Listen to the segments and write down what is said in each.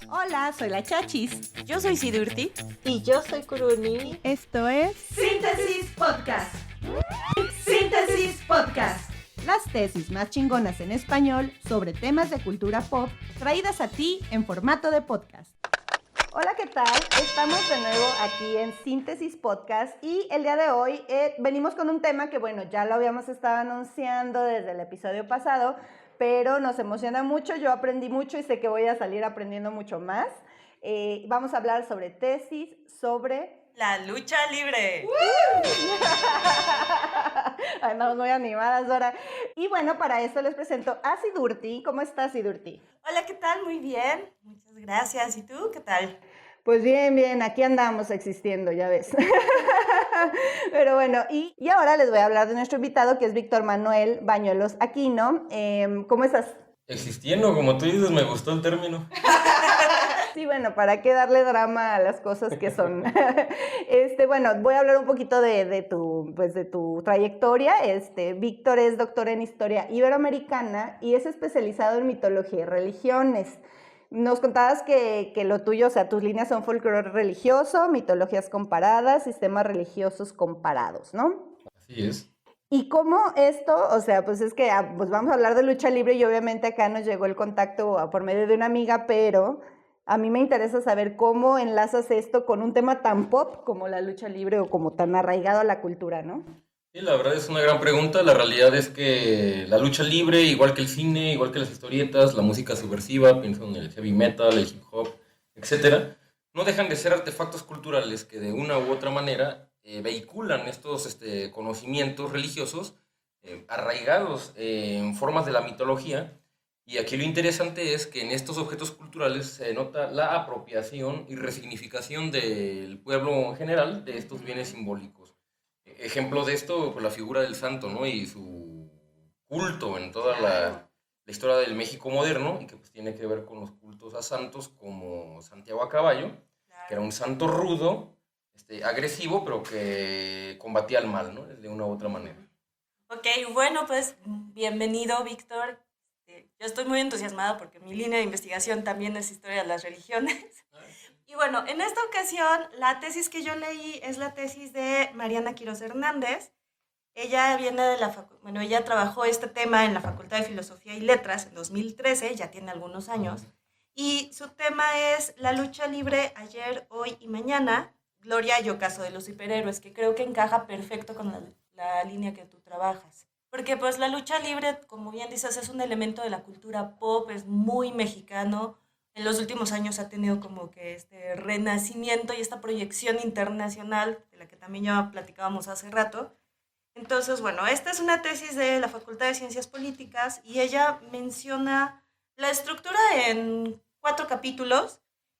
Hola, soy la Chachis. Yo soy Sidurti. Y yo soy Kuruni. Esto es Síntesis Podcast. Síntesis Podcast. las tesis más chingonas en español sobre temas de cultura pop traídas a ti en formato de podcast. Hola, ¿qué tal? Estamos de nuevo aquí en Síntesis Podcast y el día de hoy venimos con un tema que, bueno, ya lo habíamos estado anunciando desde el episodio pasado, pero nos emociona mucho, yo aprendí mucho y sé que voy a salir aprendiendo mucho más. Vamos a hablar sobre tesis, sobre... La lucha libre. Andamos muy animadas ahora. Y bueno, para eso les presento a Sidurti. ¿Cómo estás, Sidurti? Hola, ¿qué tal? Muy bien. Muchas gracias. ¿Y tú? ¿Qué tal? Pues bien, aquí andamos existiendo, ya ves. Pero bueno, y ahora les voy a hablar de nuestro invitado, que es Víctor Manuel Bañuelos Aquino. ¿Cómo estás? Existiendo, como tú dices, me gustó el término. Sí, bueno, ¿para qué darle drama a las cosas que son? Bueno, voy a hablar un poquito de tu trayectoria. Víctor es doctor en Historia Iberoamericana y es especializado en mitología y religiones. Nos contabas que lo tuyo, o sea, tus líneas son folclore religioso, mitologías comparadas, sistemas religiosos comparados, ¿no? Así es. ¿Y cómo esto? O sea, pues es que pues vamos a hablar de lucha libre y obviamente acá nos llegó el contacto por medio de una amiga, pero a mí me interesa saber cómo enlazas esto con un tema tan pop como la lucha libre o como tan arraigado a la cultura, ¿no? Sí, la verdad es una gran pregunta. La realidad es que la lucha libre, igual que el cine, igual que las historietas, la música subversiva, pienso en el heavy metal, el hip hop, etcétera, no dejan de ser artefactos culturales que de una u otra manera vehiculan estos conocimientos religiosos arraigados en formas de la mitología. Y aquí lo interesante es que en estos objetos culturales se nota la apropiación y resignificación del pueblo en general de estos bienes simbólicos. Ejemplo de esto, pues, la figura del santo, ¿no? Y su culto en toda la historia del México moderno, y que pues tiene que ver con los cultos a santos como Santiago a Caballo, que era un santo rudo, agresivo, pero que combatía el mal, ¿no? De una u otra manera. Ok, bueno, pues bienvenido, Víctor. Yo estoy muy entusiasmada porque mi línea de investigación también es historia de las religiones. Y bueno, en esta ocasión, la tesis que yo leí es la tesis de Mariana Quiroz Hernández. Ella viene de ella trabajó este tema en la Facultad de Filosofía y Letras en 2013, ya tiene algunos años. Y su tema es la lucha libre ayer, hoy y mañana, gloria y ocaso de los superhéroes, que creo que encaja perfecto con la línea que tú trabajas. Porque pues la lucha libre, como bien dices, es un elemento de la cultura pop, es muy mexicano. En los últimos años ha tenido como que este renacimiento y esta proyección internacional, de la que también ya platicábamos hace rato. Entonces, bueno, esta es una tesis de la Facultad de Ciencias Políticas y ella menciona la estructura en 4 capítulos.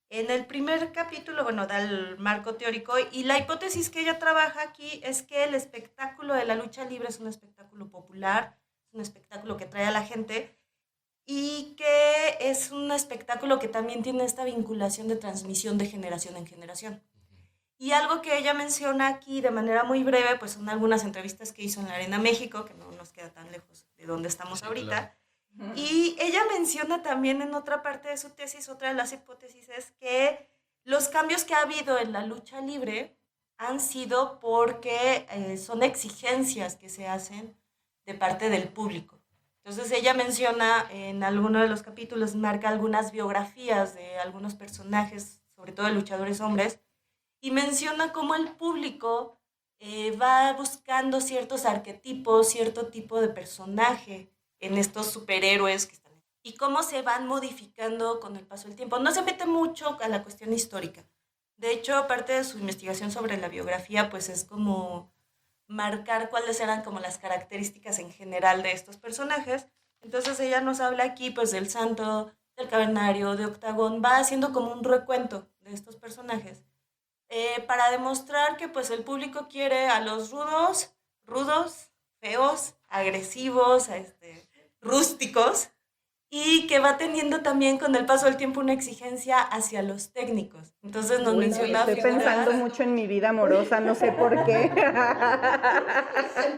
En el primer capítulo, bueno, da el marco teórico y la hipótesis que ella trabaja aquí es que el espectáculo de la lucha libre es un espectáculo popular, es un espectáculo que trae a la gente y que es un espectáculo que también tiene esta vinculación de transmisión de generación en generación. Y algo que ella menciona aquí de manera muy breve, pues son algunas entrevistas que hizo en la Arena México, que no nos queda tan lejos de donde estamos ahorita. Claro. Y ella menciona también en otra parte de su tesis, otra de las hipótesis es que los cambios que ha habido en la lucha libre han sido porque son exigencias que se hacen de parte del público. Entonces ella menciona en alguno de los capítulos, marca algunas biografías de algunos personajes, sobre todo de luchadores hombres, y menciona cómo el público va buscando ciertos arquetipos, cierto tipo de personaje en estos superhéroes que están y cómo se van modificando con el paso del tiempo. No se mete mucho a la cuestión histórica. De hecho, parte de su investigación sobre la biografía pues es como marcar cuáles eran como las características en general de estos personajes. Entonces ella nos habla aquí pues del santo, del cavernario, de Octagón, va haciendo como un recuento de estos personajes para demostrar que pues el público quiere a los rudos, feos, agresivos, rústicos, y que va teniendo también con el paso del tiempo una exigencia hacia los técnicos. Entonces nos menciona estoy pensando mucho en mi vida amorosa, no sé por qué.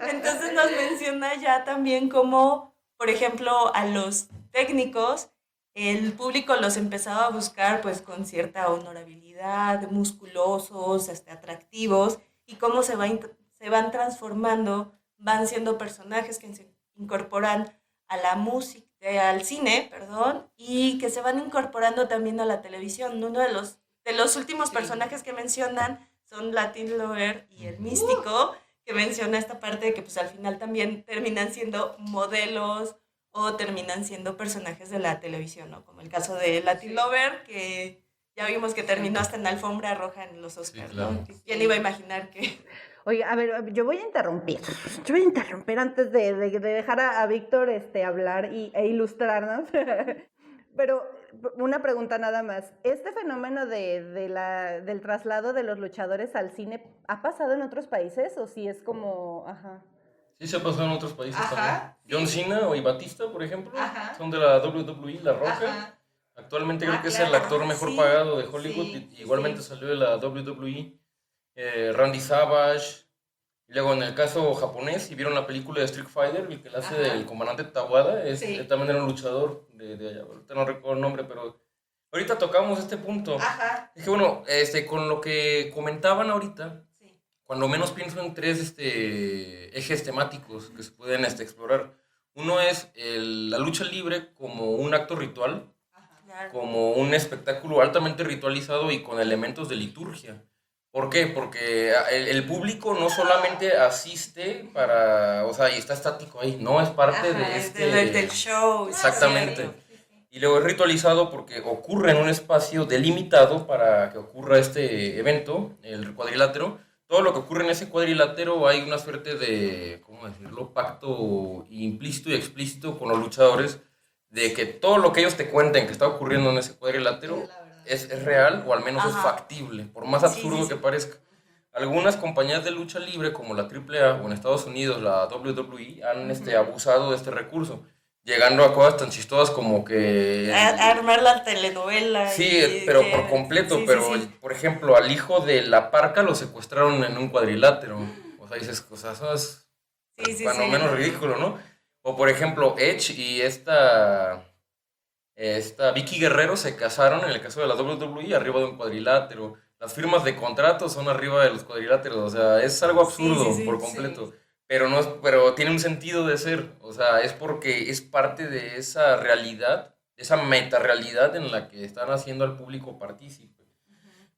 Entonces nos menciona ya también como, por ejemplo, a los técnicos el público los empezaba a buscar pues con cierta honorabilidad, musculosos, atractivos, y cómo se van transformando, van siendo personajes que se incorporan a la música, al cine, perdón, y que se van incorporando también a la televisión. Uno de los últimos personajes que mencionan son Latin Lover y el Místico, que menciona esta parte de que pues al final también terminan siendo modelos o terminan siendo personajes de la televisión, ¿no? Como el caso de Latin Lover, que ya vimos que terminó hasta en alfombra roja en los Oscars, sí, claro. ¿No? ¿Quién iba a imaginar que...? Oye, a ver, yo voy a interrumpir antes de dejar a Víctor hablar e ilustrarnos. Pero una pregunta nada más. ¿Este fenómeno del traslado de los luchadores al cine ha pasado en otros países o si es como...? Ajá. Sí, se ha pasado en otros países Ajá, también. John Cena y Batista, por ejemplo, ajá, son de la WWE, La Roca. Ajá. Actualmente creo que claro, es el actor mejor pagado de Hollywood. Sí, Igualmente salió de la WWE. Randy Savage. Y luego en el caso japonés, si vieron la película de Street Fighter, el que le hace del comandante Tawada, también era un luchador de allá. Ahorita no recuerdo el nombre, pero ahorita tocamos este punto. Ajá. Es que bueno, con lo que comentaban ahorita, cuando menos pienso en tres ejes temáticos que se pueden explorar. Uno es la lucha libre como un acto ritual, como un espectáculo altamente ritualizado y con elementos de liturgia. ¿Por qué? Porque el público no solamente asiste y está estático ahí, no, es parte del show. Exactamente. Y luego es ritualizado porque ocurre en un espacio delimitado para que ocurra este evento, el cuadrilátero. Todo lo que ocurre en ese cuadrilátero hay una suerte de, ¿cómo decirlo?, pacto implícito y explícito con los luchadores de que todo lo que ellos te cuenten que está ocurriendo en ese cuadrilátero es real o al menos es factible, por más absurdo que parezca. Algunas compañías de lucha libre como la AAA o en Estados Unidos la WWE han abusado de este recurso, llegando a cosas tan chistosas como que... armar la telenovela. Sí, pero por completo, por ejemplo, al hijo de la Parca lo secuestraron en un cuadrilátero. O sea, dices, eso es cuando menos ridículo, ¿no? O por ejemplo, Edge y esta Vicky Guerrero se casaron en el caso de la WWE arriba de un cuadrilátero. Las firmas de contratos son arriba de los cuadriláteros, o sea, es algo absurdo por completo. Pero tiene un sentido de ser, o sea, es porque es parte de esa realidad, esa metarealidad en la que están haciendo al público partícipe.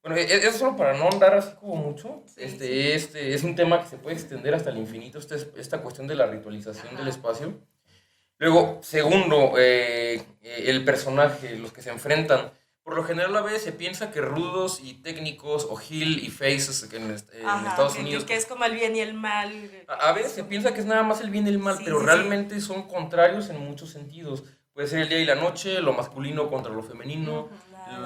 Bueno, eso solo para no andar así como mucho, es un tema que se puede extender hasta el infinito, esta cuestión de la ritualización del espacio. Luego, segundo, el personaje, los que se enfrentan. Por lo general a veces se piensa que rudos y técnicos o heel y faces en Estados Unidos. Que es como el bien y el mal. A veces se piensa que es nada más el bien y el mal, pero realmente son contrarios en muchos sentidos. Puede ser el día y la noche, lo masculino contra lo femenino,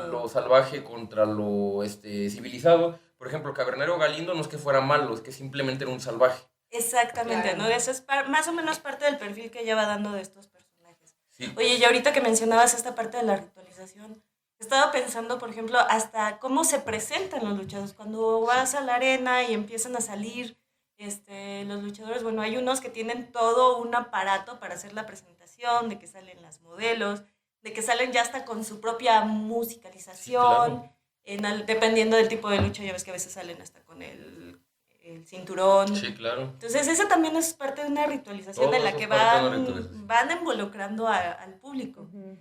lo salvaje contra lo civilizado. Por ejemplo, Cavernero Galindo no es que fuera malo, es que simplemente era un salvaje. Exactamente, ¿no? Eso es más o menos parte del perfil que ella va dando de estos personajes. Sí. Oye, y ahorita que mencionabas esta parte de la ritualización, estaba pensando, por ejemplo, hasta cómo se presentan los luchadores. Cuando vas a la arena y empiezan a salir los luchadores, bueno, hay unos que tienen todo un aparato para hacer la presentación, de que salen las modelos, de que salen ya hasta con su propia musicalización, sí, claro. Dependiendo del tipo de lucha, ya ves que a veces salen hasta con el cinturón. Sí, claro. Entonces, esa también es parte de una ritualización todo en la que van involucrando al público. Uh-huh.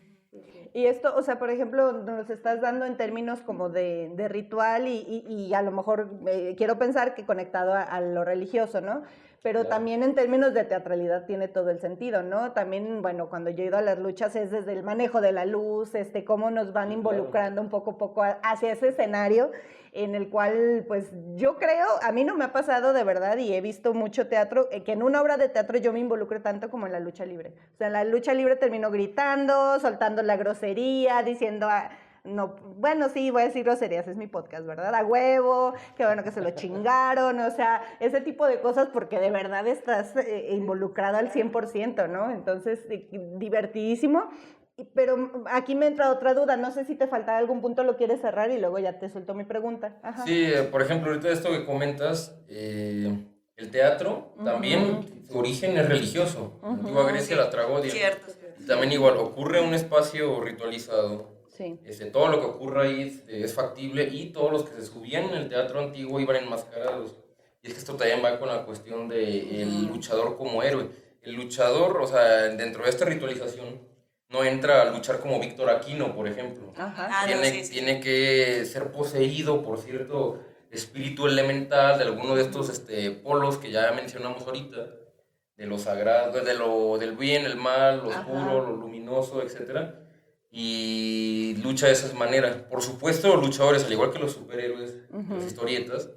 Y esto, o sea, por ejemplo, nos estás dando en términos como de ritual y a lo mejor quiero pensar que conectado a lo religioso, ¿no? Pero también en términos de teatralidad tiene todo el sentido, ¿no? También, bueno, cuando yo he ido a las luchas es desde el manejo de la luz, cómo nos van involucrando un poco hacia ese escenario en el cual, pues, yo creo, a mí no me ha pasado de verdad y he visto mucho teatro, que en una obra de teatro yo me involucre tanto como en la lucha libre. O sea, en la lucha libre termino gritando, soltando la grosería, diciendo... No, bueno, sí, voy a decir groserías, es mi podcast, ¿verdad? A huevo, qué bueno que se lo chingaron, o sea, ese tipo de cosas porque de verdad estás involucrado al 100%, ¿no? Entonces, divertidísimo. Pero aquí me entra otra duda, no sé si te falta algún punto, lo quieres cerrar y luego ya te suelto mi pregunta. Ajá. Sí, por ejemplo, ahorita esto que comentas, el El teatro también, su origen es religioso. En la antigua Grecia, la tragedia. Cierto. También igual, ocurre un espacio ritualizado. Sí. Todo lo que ocurre ahí es factible y todos los que se subían en el teatro antiguo iban enmascarados. Y es que esto también va con la cuestión del luchador como héroe. El luchador, o sea, dentro de esta ritualización, no entra a luchar como Víctor Aquino, por ejemplo. Ajá. Tiene que ser poseído por cierto espíritu elemental de alguno de estos polos que ya mencionamos ahorita, de lo sagrado, del bien, el mal, lo oscuro, lo luminoso, etc. Y lucha de esas maneras. Por supuesto, los luchadores, al igual que los superhéroes, las historietas,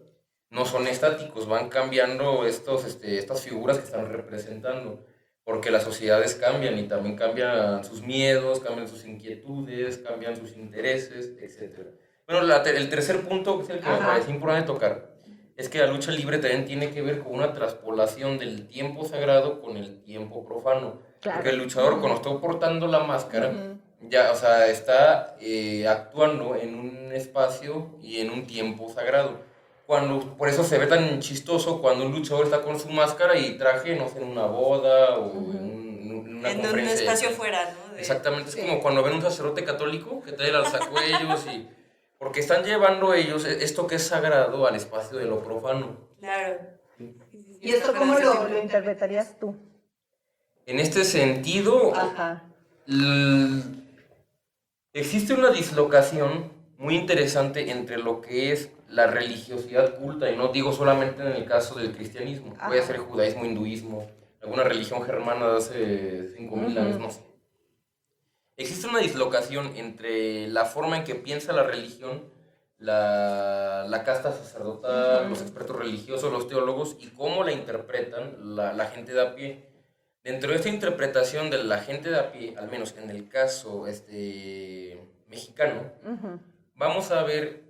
no son estáticos, van cambiando estas figuras que están representando, porque las sociedades cambian y también cambian sus miedos, cambian sus inquietudes, cambian sus intereses, etc. Bueno, el tercer punto, que es el que me parece importante tocar, es que la lucha libre también tiene que ver con una traspolación del tiempo sagrado con el tiempo profano. Claro. Porque el luchador, cuando está portando la máscara, ya, o sea, está actuando en un espacio y en un tiempo sagrado. Por eso se ve tan chistoso cuando un luchador está con su máscara y traje, no sé, en una boda o en una conferencia. En un espacio fuera, ¿no? Exactamente, es como cuando ven un sacerdote católico que trae el alzacuellos y... Porque están llevando ellos esto que es sagrado al espacio de lo profano. Claro. ¿Y esto cómo lo interpretarías tú? En este sentido, existe una dislocación muy interesante entre lo que es la religiosidad culta, y no digo solamente en el caso del cristianismo, puede ser judaísmo, hinduismo, alguna religión germana de hace 5,000 años, no sé. Existe una dislocación entre la forma en que piensa la religión, la casta sacerdotal, los expertos religiosos, los teólogos, y cómo la interpretan la gente de a pie. Dentro de esta interpretación de la gente de a pie, al menos en el caso mexicano, vamos a ver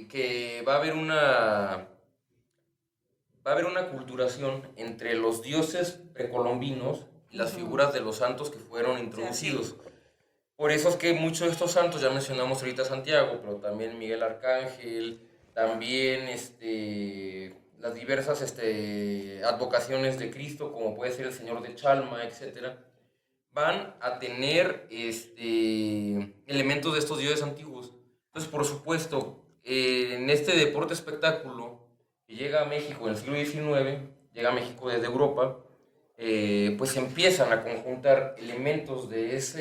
que va a haber una culturación entre los dioses precolombinos y las figuras de los santos que fueron introducidos. Por eso es que muchos de estos santos, ya mencionamos ahorita a Santiago, pero también Miguel Arcángel, también las diversas advocaciones de Cristo, como puede ser el Señor de Chalma, etc., van a tener elementos de estos dioses antiguos. Entonces, por supuesto, en este deporte espectáculo que llega a México en el siglo XIX, llega a México desde Europa, pues empiezan a conjuntar elementos de esa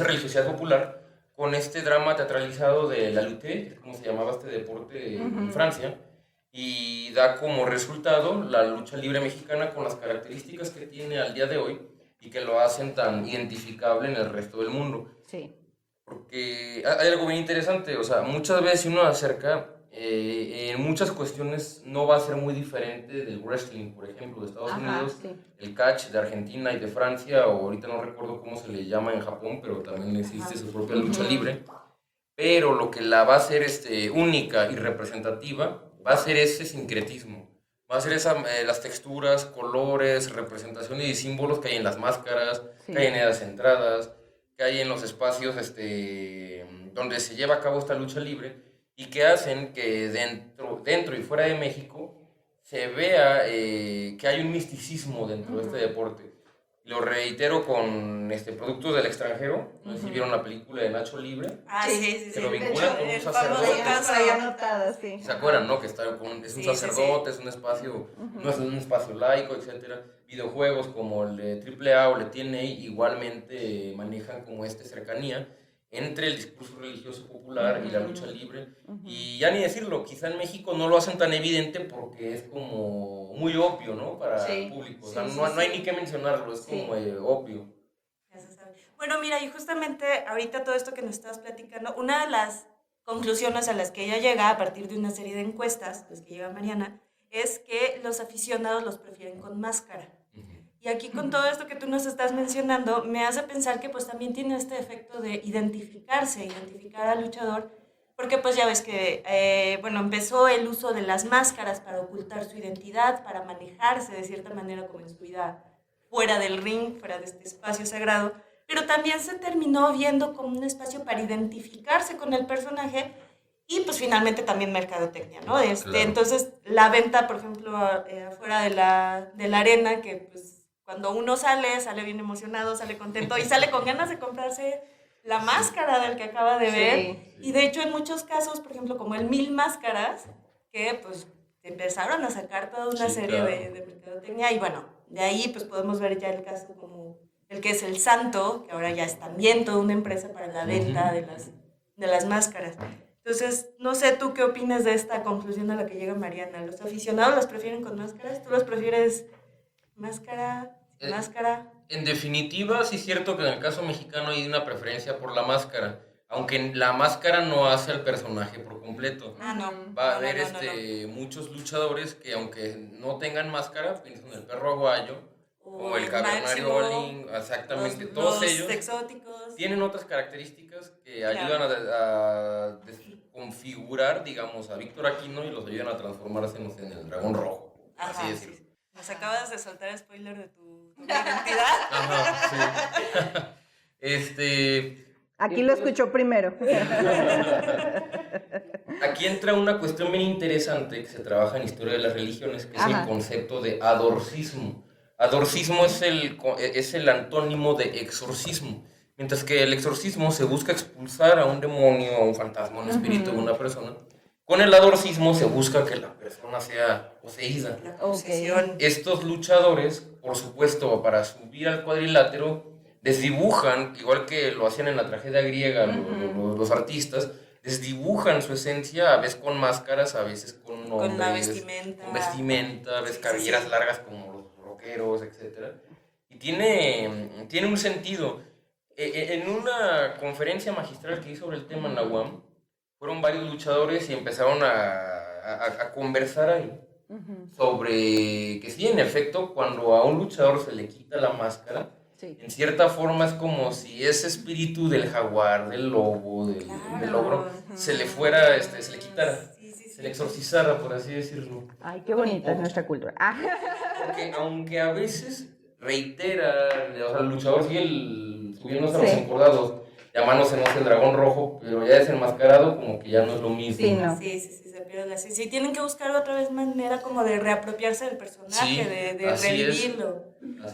religiosidad popular con este drama teatralizado de la lutte, como se llamaba este deporte en Francia, y da como resultado la lucha libre mexicana con las características que tiene al día de hoy y que lo hacen tan identificable en el resto del mundo. Sí. Porque hay algo bien interesante, o sea, muchas veces si uno acerca, en muchas cuestiones no va a ser muy diferente del wrestling, por ejemplo, de Estados Unidos, el catch de Argentina y de Francia, o ahorita no recuerdo cómo se le llama en Japón, pero también existe su propia lucha libre. Pero lo que la va a hacer única y representativa va a ser ese sincretismo, va a ser las texturas, colores, representaciones y símbolos que hay en las máscaras, que hay en las entradas, que hay en los espacios donde se lleva a cabo esta lucha libre, y que hacen que dentro y fuera de México se vea que hay un misticismo dentro de este deporte. Lo reitero con productos del extranjero, no sé si vieron la película de Nacho Libre, que lo vinculan con un sacerdote. ¿Se acuerdan, no? Que es un sacerdote, es un espacio, no es un espacio laico, etc. Videojuegos como el de AAA o el de TNA igualmente manejan como cercanía entre el discurso religioso popular y la lucha libre. Y ya ni decirlo, quizá en México no lo hacen tan evidente porque es como muy obvio, ¿no? Para el público. O sea, no hay ni que mencionarlo, es como obvio. Ya se sabe. Bueno, mira, y justamente ahorita todo esto que nos estabas platicando, una de las conclusiones a las que ella llega a partir de una serie de encuestas, las que lleva Mariana, es que los aficionados los prefieren con máscara. Y aquí con todo esto que tú nos estás mencionando, me hace pensar que pues también tiene este efecto de identificar al luchador, porque pues ya ves que, empezó el uso de las máscaras para ocultar su identidad, para manejarse de cierta manera como en su vida fuera del ring, fuera de este espacio sagrado, pero también se terminó viendo como un espacio para identificarse con el personaje y pues finalmente también mercadotecnia, ¿no? Claro. Entonces, la venta, por ejemplo, afuera de la arena, que pues cuando uno sale bien emocionado, sale contento y sale con ganas de comprarse la máscara del que acaba de ver. Y de hecho, en muchos casos, por ejemplo, como el 1000 máscaras, que pues empezaron a sacar toda una serie de mercadotecnia, y bueno, de ahí pues podemos ver ya el caso como el que es el Santo, que ahora ya es también toda una empresa para la venta de las máscaras. Entonces, no sé tú qué opinas de esta conclusión a la que llega Mariana. ¿Los aficionados las prefieren con máscaras? ¿Tú los prefieres máscara, sin máscara? En definitiva, sí es cierto que en el caso mexicano hay una preferencia por la máscara, aunque la máscara no hace al personaje por completo. No. Va a haber muchos luchadores que aunque no tengan máscara, piensan en el perro aguayo o el cavernario Balín, exactamente, todos ellos exóticos tienen otras características que ayudan a desconfigurar, digamos, a Víctor Aquino y los ayudan a transformarse en el dragón rojo. Ajá, así decirlo. Sí. Nos acabas de soltar spoiler de tu identidad. Ajá, sí. Aquí lo escuchó primero. Aquí entra una cuestión bien interesante que se trabaja en historia de las religiones, que es el concepto de adorcismo. Adorcismo es el antónimo de exorcismo. Mientras que el exorcismo se busca expulsar a un demonio, a un fantasma, a un espíritu de una persona, con el adorcismo se busca que la persona sea poseída. La posesión. Estos luchadores, por supuesto, para subir al cuadrilátero, desdibujan, igual que lo hacían en la tragedia griega los artistas, desdibujan su esencia, a veces con máscaras, a veces con nombres, con la vestimenta. Con vestimenta, a veces cabelleras largas como los rockeros, etc. Y tiene un sentido. En una conferencia magistral que hice sobre el tema en la UAM, fueron varios luchadores y empezaron a conversar ahí sobre que sí, en efecto, cuando a un luchador se le quita la máscara, en cierta forma es como si ese espíritu del jaguar, del lobo, del ogro, se le fuera, se le quitara, se le exorcizara, por así decirlo. Ay, qué bonita es nuestra cultura. Porque aunque a veces reitera, o sea, el luchador sigue subiéndose a los encordados, llamándose, no sé, el dragón rojo, pero ya desenmascarado, como que ya no es lo mismo. Sí, no. Sí, se pierde la esencia. Sí, tienen que buscar otra vez manera como de reapropiarse del personaje, de revivirlo.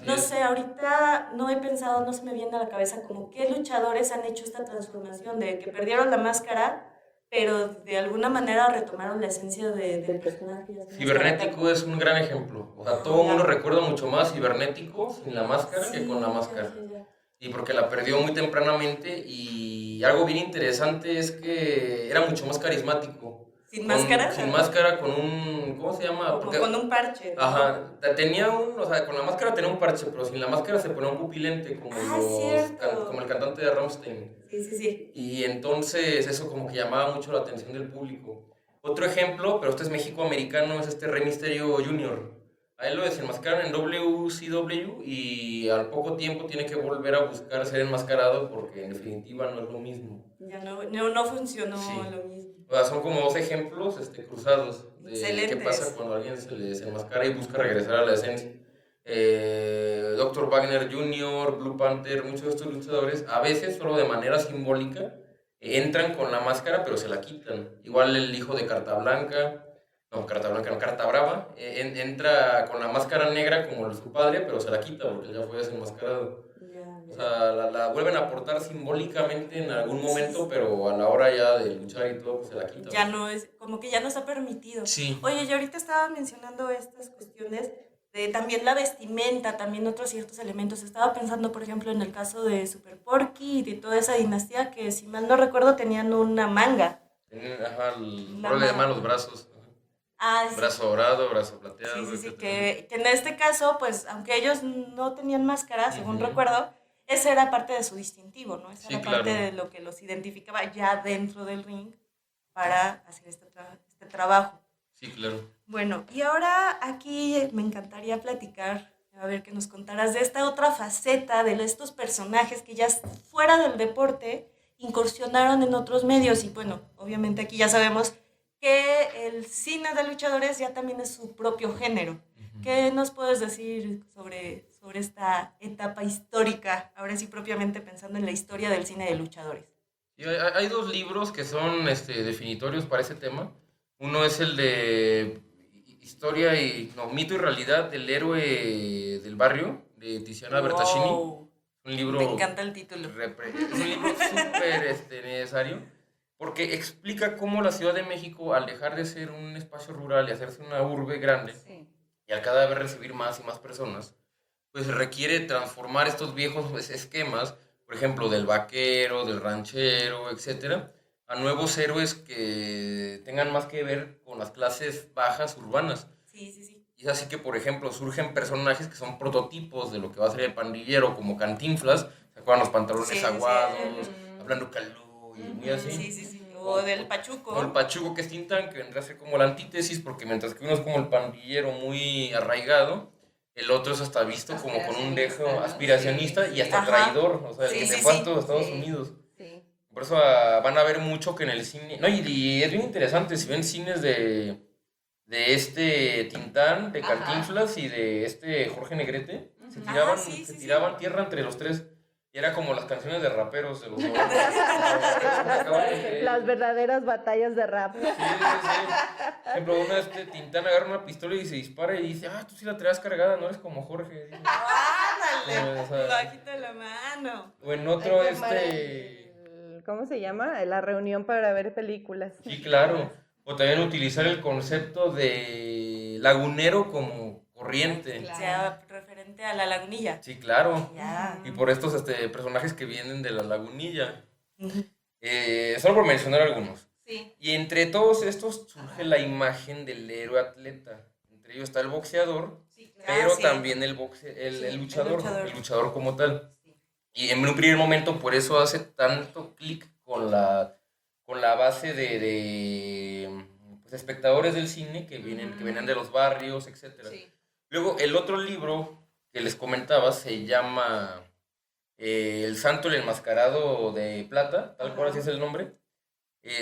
No sé, ahorita no he pensado, no se me viene a la cabeza como qué luchadores han hecho esta transformación de que perdieron la máscara, pero de alguna manera retomaron la esencia del personaje. Cibernético es un gran ejemplo. O sea, todo el mundo recuerda mucho más Cibernético sin la máscara que con la máscara. Y porque la perdió muy tempranamente, y algo bien interesante es que era mucho más carismático. ¿Sin máscara? Sin máscara, con un... ¿Cómo se llama? Porque, con un parche. Ajá, o sea, con la máscara tenía un parche, pero sin la máscara se ponía un pupilente, como el cantante de Rammstein. Sí. Y entonces eso como que llamaba mucho la atención del público. Otro ejemplo, pero este es México-americano, es Rey Mysterio Jr., a él lo desenmascaran en WCW y al poco tiempo tiene que volver a buscar ser enmascarado porque en definitiva no es lo mismo. Ya no funcionó lo mismo. O sea, son como dos ejemplos cruzados de qué pasa cuando alguien se le desenmascara y busca regresar a la esencia. Dr. Wagner Jr., Blue Panther, muchos de estos luchadores, a veces solo de manera simbólica, entran con la máscara pero se la quitan. Igual el hijo de Carta Brava, entra con la máscara negra como su padre, pero se la quita porque ya fue desenmascarado. O sea, la vuelven a portar simbólicamente en algún momento, pero a la hora ya de luchar y todo, pues se la quita. Ya no es, como que ya no está permitido. Sí. Oye, yo ahorita estaba mencionando estas cuestiones de también la vestimenta, también otros ciertos elementos. Estaba pensando, por ejemplo, en el caso de Super Porky y de toda esa dinastía que, si mal no recuerdo, tenían una manga. Ajá, le llaman los brazos. Sí. Brazo dorado, brazo plateado. Sí, que en este caso, pues, aunque ellos no tenían máscara, según recuerdo, esa era parte de su distintivo, ¿no? Esa era parte de lo que los identificaba ya dentro del ring para hacer este trabajo. Sí, claro. Bueno, y ahora aquí me encantaría platicar, a ver, que nos contaras de esta otra faceta de estos personajes que ya fuera del deporte incursionaron en otros medios. Y bueno, obviamente aquí ya sabemos que el cine de luchadores ya también es su propio género. ¿Qué nos puedes decir sobre esta etapa histórica, ahora sí propiamente pensando en la historia del cine de luchadores? Y hay dos libros que son definitorios para ese tema. Uno es el de Mito y realidad del héroe del barrio, de Tiziana Bertaccini. Wow. Un libro, Me encanta el título. es un libro súper necesario, porque explica cómo la Ciudad de México, al dejar de ser un espacio rural y hacerse una urbe grande, Sí. y al cada vez recibir más y más personas, pues requiere transformar estos viejos esquemas, por ejemplo, del vaquero, del ranchero, etcétera, a nuevos héroes que tengan más que ver con las clases bajas urbanas. Sí. Y es así que, por ejemplo, surgen personajes que son prototipos de lo que va a ser el pandillero, como Cantinflas, ¿se acuerdan? Los pantalones Sí, sí, aguados, hablando calú y muy así. Sí. O del Pachuco. O el Pachuco, que es Tintán, que vendrá a ser como la antítesis, porque mientras que uno es como el pandillero muy arraigado, el otro es hasta visto como con un dejo aspiracionista y hasta Ajá. traidor, o sea, el Sí, que sí, se fue sí. a todos Estados Sí. Unidos. Sí. Por eso van a ver mucho que en el cine... No, y es bien interesante, si ven cines de Tintán, de Ajá. Cantinflas y de Jorge Negrete, se Ah, tiraban, sí, se sí, tiraban tierra entre los tres. Y era como las canciones de raperos de los 90. Las verdaderas batallas de rap. Sí. Por ejemplo, una vez Tintán agarra una pistola y se dispara y dice, tú sí la traías cargada, no eres como Jorge. Dice. ¡Ándale! O sea, Bajita la mano. O en otro, Hay que armar ¿cómo se llama? La reunión para ver películas. Sí, claro. O también utilizar el concepto de lagunero como corriente. Claro. O sea, referente a la lagunilla. Sí, claro. Ya. Y por estos personajes que vienen de la lagunilla. Solo por mencionar algunos. Sí. Y entre todos estos surge la imagen del héroe atleta. Entre ellos está el boxeador, pero sí. también el luchador como tal. Y en un primer momento por eso hace tanto clic con la base de pues, espectadores del cine que vienen de los barrios, etcétera. Sí. Luego el otro libro que les comentaba se llama El Santo el Enmascarado de Plata, tal cual así es el nombre.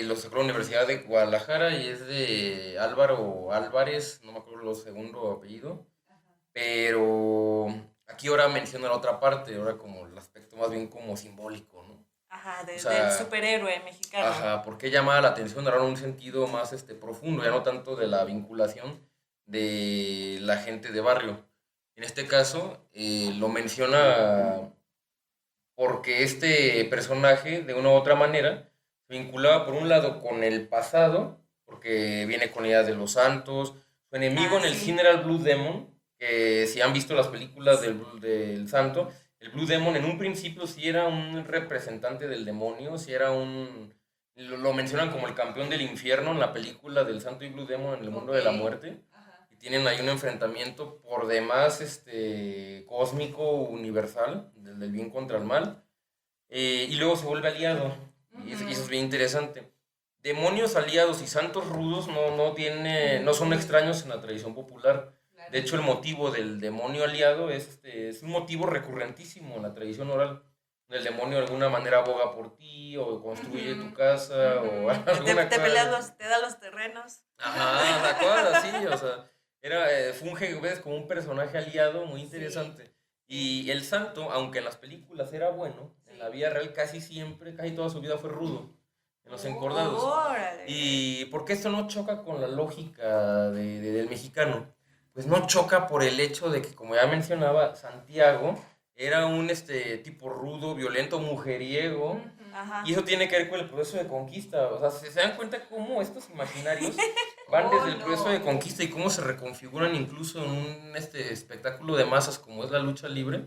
Lo sacó la Universidad de Guadalajara y es de Álvaro Álvarez, no me acuerdo el segundo apellido, pero aquí ahora menciona la otra parte, ahora como el aspecto más bien como simbólico, ¿no? Ajá, O sea, del superhéroe mexicano. Ajá, porque llama la atención ahora en un sentido más profundo, ya no tanto de la vinculación de la gente de barrio. En este caso, lo menciona porque este personaje, de una u otra manera, se vinculaba por un lado con el pasado, porque viene con la idea de los santos. Su enemigo en el sí. cine era el Blue Demon, que si han visto las películas del santo, el Blue Demon en un principio sí era un representante del demonio, sí era lo mencionan como el campeón del infierno en la película del Santo y Blue Demon en el mundo de la muerte. Y tienen ahí un enfrentamiento por demás cósmico, universal, del bien contra el mal. Y luego se vuelve aliado. Y eso es bien interesante. Demonios aliados y santos rudos no son extraños en la tradición popular. De hecho, el motivo del demonio aliado es un motivo recurrentísimo en la tradición oral. El demonio de alguna manera aboga por ti, o construye tu casa, o alguna Te cosa. peleas te da los terrenos. Ajá, la cosa así, o sea, funge como un personaje aliado muy interesante. Y el santo, aunque en las películas era bueno, en la vida real casi toda su vida fue rudo, en los encordados. Órale. ¿Y por qué esto no choca con la lógica del mexicano? Pues no choca por el hecho de que, como ya mencionaba, Santiago era un tipo rudo, violento, mujeriego. Ajá. Y eso tiene que ver con el proceso de conquista. O sea, ¿se dan cuenta cómo estos imaginarios van desde el proceso de conquista y cómo se reconfiguran incluso en un espectáculo de masas como es la lucha libre?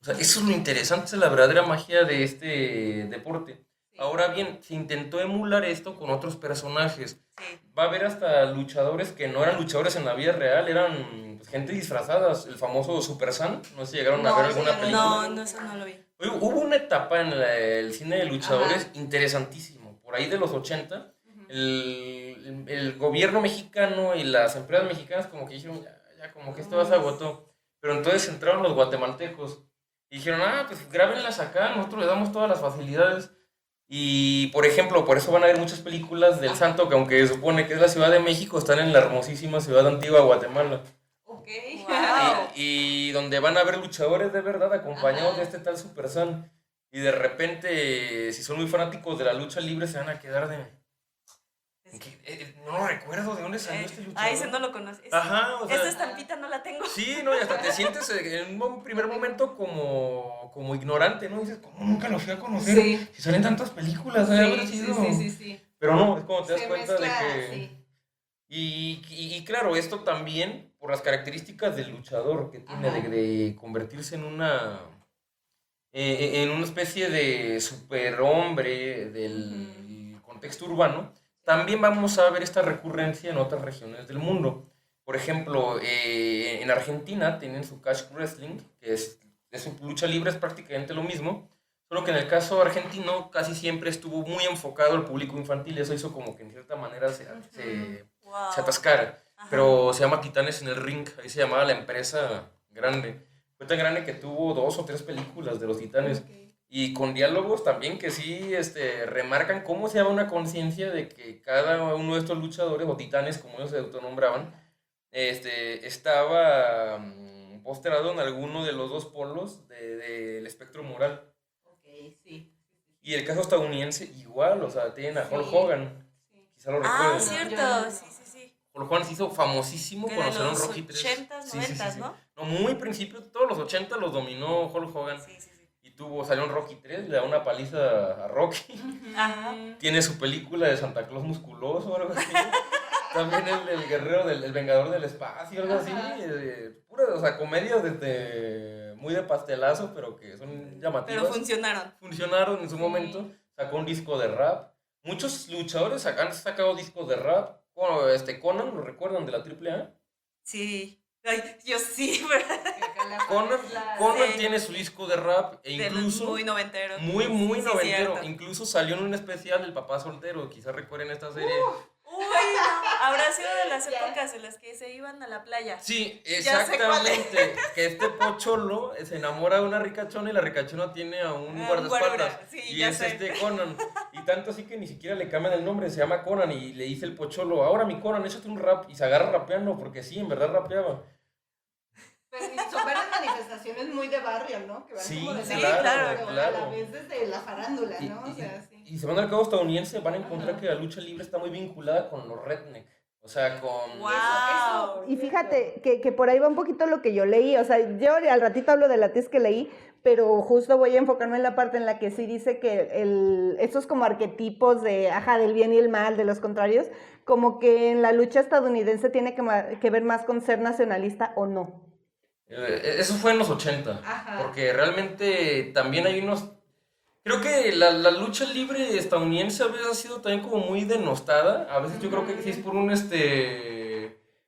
O sea, eso es lo interesante, es la verdadera magia de este deporte. Ahora bien, se intentó emular esto con otros personajes. Sí. Va a haber hasta luchadores que no eran luchadores en la vida real, eran pues, gente disfrazada. El famoso Super San, no sé si llegaron a ver alguna película. No, eso no lo vi. Hubo una etapa en el cine de luchadores interesantísimo. Por ahí de los 80, el gobierno mexicano y las empresas mexicanas como que dijeron, ya como que esto se agotó. Pero entonces entraron los guatemaltecos y dijeron, pues grábenlas acá, nosotros les damos todas las facilidades. Y, por ejemplo, por eso van a ver muchas películas del santo que aunque se supone que es la Ciudad de México, están en la hermosísima ciudad antigua de Guatemala. Ok. Wow. Y donde van a ver luchadores de verdad acompañados de este tal Super San. y de repente, si son muy fanáticos de la lucha libre, se van a quedar de... no lo recuerdo, ¿de dónde salió este luchador? Ese no lo conoces. Ajá, o sea... Esta estampita no la tengo. Sí, no, y hasta te sientes en un primer momento como ignorante, ¿no? Dices, ¿cómo nunca lo fui a conocer? Sí. Si salen tantas películas, Sí. Pero no, es como te das Se cuenta mezcla, de que... sí. Y claro, esto también por las características del luchador que tiene de convertirse en una especie de superhombre del contexto urbano, también vamos a ver esta recurrencia en otras regiones del mundo. Por ejemplo, en Argentina tienen su catch wrestling, que es su lucha libre, es prácticamente lo mismo, solo que en el caso argentino casi siempre estuvo muy enfocado al público infantil, y eso hizo como que en cierta manera se atascara. Ajá. Pero se llama Titanes en el Ring, ahí se llamaba la empresa grande. Fue tan grande que tuvo 2 o 3 películas de los Titanes. Okay. Y con diálogos también que sí remarcan cómo se llama una conciencia de que cada uno de estos luchadores, o titanes como ellos se autonombraban, estaba postrado en alguno de los 2 polos del espectro moral. Okay, sí. Y el caso estadounidense igual, o sea, tienen a Hulk Hogan, quizá lo recuerden. Cierto, sí. Hulk Hogan se hizo famosísimo Que cuando de salieron los Rocky 3. 80s, 90s, ¿no? No, muy principio, todos los 80 los dominó Hulk Hogan. Sí. Y salió en Rocky 3, le da una paliza a Rocky. Ajá. Tiene su película de Santa Claus musculoso o algo así. También el guerrero el vengador del espacio, algo así. Pura, o sea, comedias muy de pastelazo, pero que son llamativas. Pero funcionaron. Funcionaron en su momento. Sacó un disco de rap. Muchos luchadores han sacado discos de rap. Conan, ¿lo recuerdan de la AAA? Sí. Ay, yo sí, ¿verdad? Conan tiene su disco de rap e incluso... Muy noventero. Muy noventero. Cierto. Incluso salió en un especial del papá soltero. Quizás recuerden esta serie. Uy, no. Habrá sido de las épocas en las que se iban a la playa. Sí, Ya sé cuál es. exactamente. Que este pocholo se enamora de una ricachona y la ricachona tiene a un guardaespaldas. Sí, y ya es sé. Conan. Y tanto así que ni siquiera le cambian el nombre. Se llama Conan y le dice el pocholo, ahora mi Conan, échate un rap. Y se agarra rapeando porque sí, en verdad rapeaba. Pero son varias manifestaciones muy de barrio, ¿no? Que van Sí, como de sí, la- claro, pero claro. a la vez desde la farándula, ¿no? O sea, sí. Y se van al mercado estadounidense, van a encontrar que la lucha libre está muy vinculada con los redneck. O sea, con... Wow. Y fíjate que por ahí va un poquito lo que yo leí, o sea, yo al ratito hablo de la tesis que leí, pero justo voy a enfocarme en la parte en la que sí dice que estos como arquetipos del bien y el mal, de los contrarios, como que en la lucha estadounidense tiene que ver más con ser nacionalista o no. Eso fue en los 80, Ajá. porque realmente también hay unos... Creo que la lucha libre estadounidense a veces ha sido también como muy denostada. A veces yo creo que sí es por un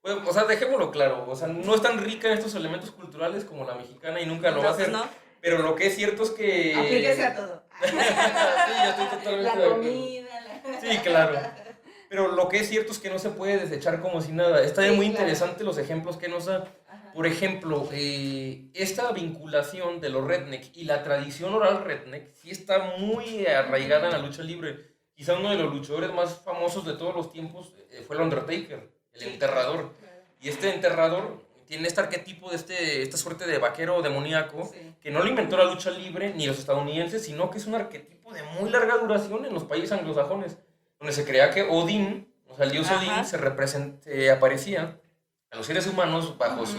bueno, o sea, dejémoslo claro. O sea, no es tan rica en estos elementos culturales como la mexicana y nunca lo va a hacer. ¿No? Pero lo que es cierto es que... Aplíquese a todo. Sí, yo estoy totalmente La de acuerdo. comida, Sí, claro. Pero lo que es cierto es que no se puede desechar como si nada. Está Sí, muy claro. interesante los ejemplos que nos da. Por ejemplo, esta vinculación de los redneck y la tradición oral redneck sí está muy arraigada en la lucha libre. Quizá uno de los luchadores más famosos de todos los tiempos fue el Undertaker, el enterrador. Y este enterrador tiene este arquetipo de esta suerte de vaquero demoníaco que no lo inventó la lucha libre ni los estadounidenses, sino que es un arquetipo de muy larga duración en los países anglosajones, donde se creía que Odín, o sea, el dios Odín, se aparecía a los seres humanos bajo su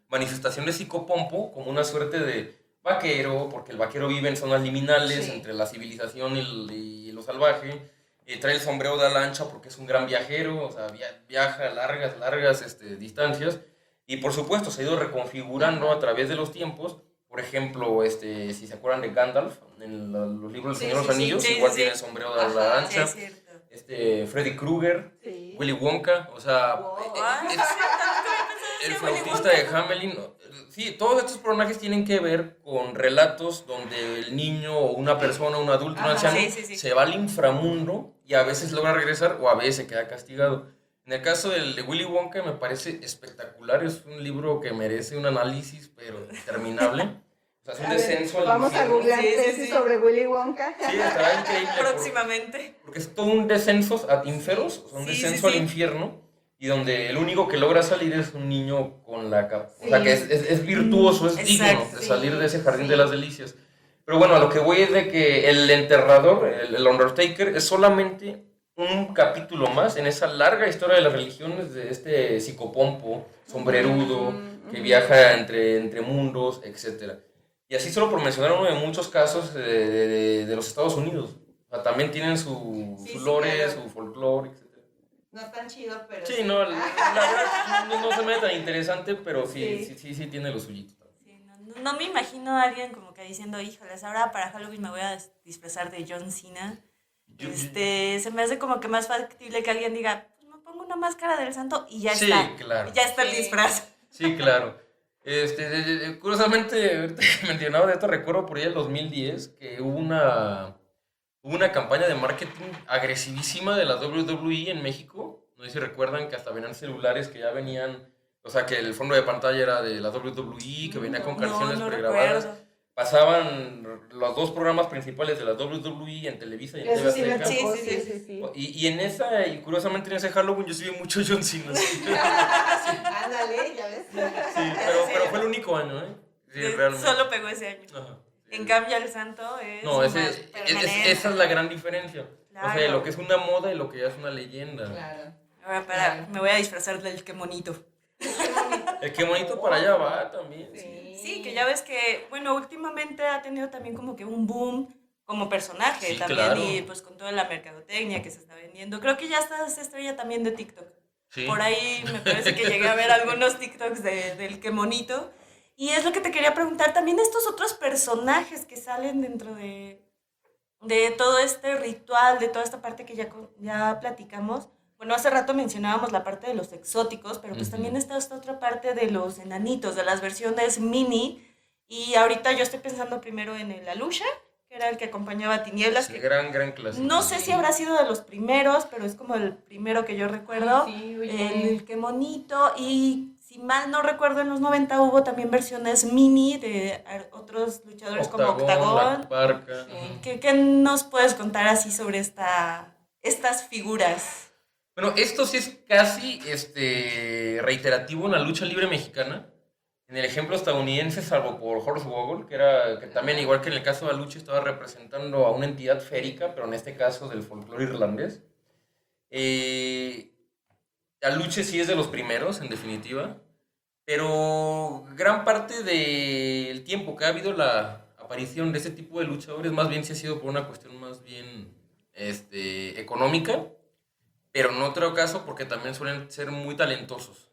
manifestación de psicopompo como una suerte de vaquero, porque el vaquero vive en zonas liminales entre la civilización y lo salvaje. Trae el sombrero de la lancha porque es un gran viajero, o sea, viaja largas distancias. Y por supuesto se ha ido reconfigurando a través de los tiempos. Por ejemplo, si se acuerdan de Gandalf, en los libros del Señor de los Anillos, igual tiene el sombrero de la lancha. Sí, es cierto. Freddy Krueger, Willy Wonka, o sea, el flautista de Hamelin. Sí, todos estos personajes tienen que ver con relatos donde el niño o una persona, un adulto, un anciano, se va al inframundo y a veces logra regresar o a veces se queda castigado. En el caso de Willy Wonka me parece espectacular, es un libro que merece un análisis, pero interminable. O sea, es un descenso al vamos infierno. a googlear tesis sobre Willy Wonka. Sí, estará increíble. Próximamente. Porque es todo un descenso ad inferos, o sea, un descenso al infierno, y donde el único que logra salir es un niño con la capa. O sea, que es virtuoso, es digno de salir de ese jardín de las delicias. Pero bueno, a lo que voy es de que el enterrador, el Undertaker, es solamente un capítulo más en esa larga historia de las religiones de este psicopompo, sombrerudo, que viaja entre mundos, etc. Y así solo por mencionar uno de muchos casos de los Estados Unidos. O sea, también tienen su lore, claro, su folclore, etc. No es tan chido, pero... Sí, no, la verdad no se me ve tan interesante, pero sí tiene lo suyito. Sí, no me imagino a alguien como que diciendo, híjoles, ahora para Halloween me voy a disfrazar de John Cena. Se me hace como que más factible que alguien diga, pues me pongo una máscara del santo y ya está. Claro. Ya está el disfraz. Sí, claro. Curiosamente, ahorita que mencionaba de esto, recuerdo por ahí el 2010 que hubo una campaña de marketing agresivísima de la WWE en México. No sé si recuerdan que hasta venían celulares que ya venían, o sea, que el fondo de pantalla era de la WWE, que venía con canciones pregrabadas. Recuerdo. Pasaban los dos programas principales de la WWE en Televisa y en TV Azteca. Sí. Y en esa, y curiosamente en ese Halloween yo sí vi mucho John Cena. Ándale, ya ves. Sí, pero fue el único año, ¿eh? Sí, realmente. Solo pegó ese año. Ajá. En cambio, el santo es. No, esa es la gran diferencia. Claro. O sea, lo que es una moda y lo que ya es una leyenda. Claro. Ahora, me voy a disfrazar del qué monito. El qué monito para allá va también. Sí, que ya ves que, bueno, últimamente ha tenido también como que un boom como personaje también, claro. Y pues con toda la mercadotecnia que se está vendiendo. Creo que ya se estrella también de TikTok. Sí. Por ahí me parece que llegué a ver algunos TikToks del qué monito. Y es lo que te quería preguntar, también estos otros personajes que salen dentro de todo este ritual, de toda esta parte que ya platicamos. Bueno, hace rato mencionábamos la parte de los exóticos, pero pues también está esta otra parte de los enanitos, de las versiones mini. Y ahorita yo estoy pensando primero en el Aluche, que era el que acompañaba a Tinieblas. Que gran clásico. No sé si habrá sido de los primeros, pero es como el primero que yo recuerdo. El qué monito. Y si mal no recuerdo, en los 90 hubo también versiones mini de otros luchadores como Octagón. ¿Qué nos puedes contar así sobre estas figuras? Bueno, esto sí es casi reiterativo en la lucha libre mexicana. En el ejemplo estadounidense, salvo por Hornswoggle, que también, igual que en el caso de Aluche, estaba representando a una entidad férica, pero en este caso del folclore irlandés. Aluche sí es de los primeros, en definitiva, pero gran parte del tiempo que ha habido la aparición de este tipo de luchadores, más bien sí ha sido por una cuestión más bien económica, pero en otro caso porque también suelen ser muy talentosos.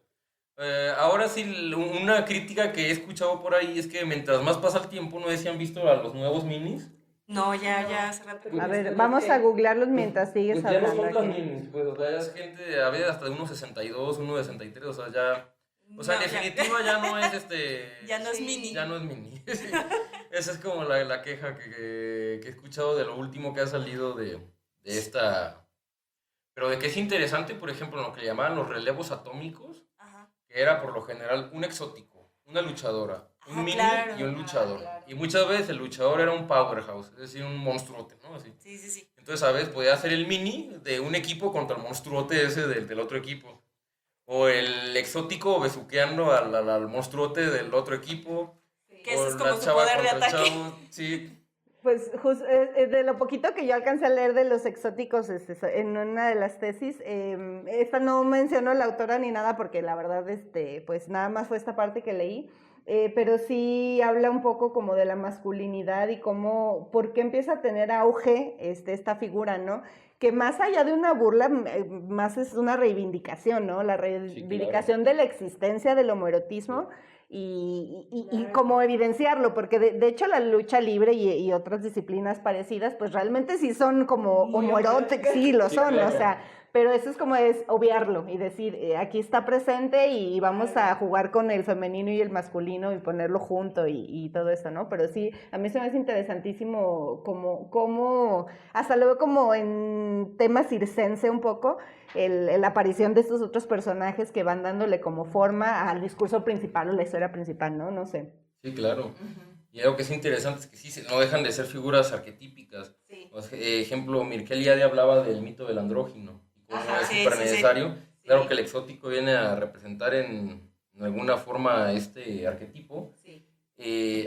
Ahora sí, una crítica que he escuchado por ahí es que mientras más pasa el tiempo, no sé si han visto a los nuevos minis. No, ya hace rato. A ver, vamos a googlearlos mientras sigues hablando. Ya no son las minis, pues, o sea, ya es gente, a veces hasta de 1.62, 1.63, o sea, ya... O sea, en definitiva ya no es ya no es mini. Ya no es mini. Sí. Esa es como la queja que he escuchado de lo último que ha salido de esta... Pero de que es interesante, por ejemplo, lo que llamaban los relevos atómicos, que era por lo general un exótico, una luchadora, un mini y un luchador. Claro. Y muchas veces el luchador era un powerhouse, es decir, un monstruote, ¿no? Así. Sí. Entonces, a veces podía hacer el mini de un equipo contra el monstruote ese del otro equipo. O el exótico besuqueando al monstruote del otro equipo. Que ese es como su poder de ataque. Sí. Pues de lo poquito que yo alcancé a leer de los exóticos en una de las tesis, esta no mencionó la autora ni nada porque la verdad pues nada más fue esta parte que leí, pero sí habla un poco como de la masculinidad y cómo, por qué empieza a tener auge esta figura, ¿no? Que más allá de una burla, más es una reivindicación, ¿no? La reivindicación de la existencia del homoerotismo. Y como evidenciarlo, porque de hecho la lucha libre y otras disciplinas parecidas, pues realmente sí son como homoeróticos, sí lo son, claro. O sea, pero eso es como es obviarlo y decir, aquí está presente y vamos a jugar con el femenino y el masculino y ponerlo junto y todo eso, ¿no? Pero sí, a mí se me hace interesantísimo como hasta luego como en tema circense un poco, la aparición de estos otros personajes que van dándole como forma al discurso principal o la historia principal, ¿no? No sé. Sí, claro. Y algo que es interesante es que sí, no dejan de ser figuras arquetípicas. Sí. Ejemplo, Mircea Eliade hablaba del mito del andrógino. Y cómo es súper necesario. Sí. Claro que el exótico viene a representar en alguna forma este arquetipo. Sí.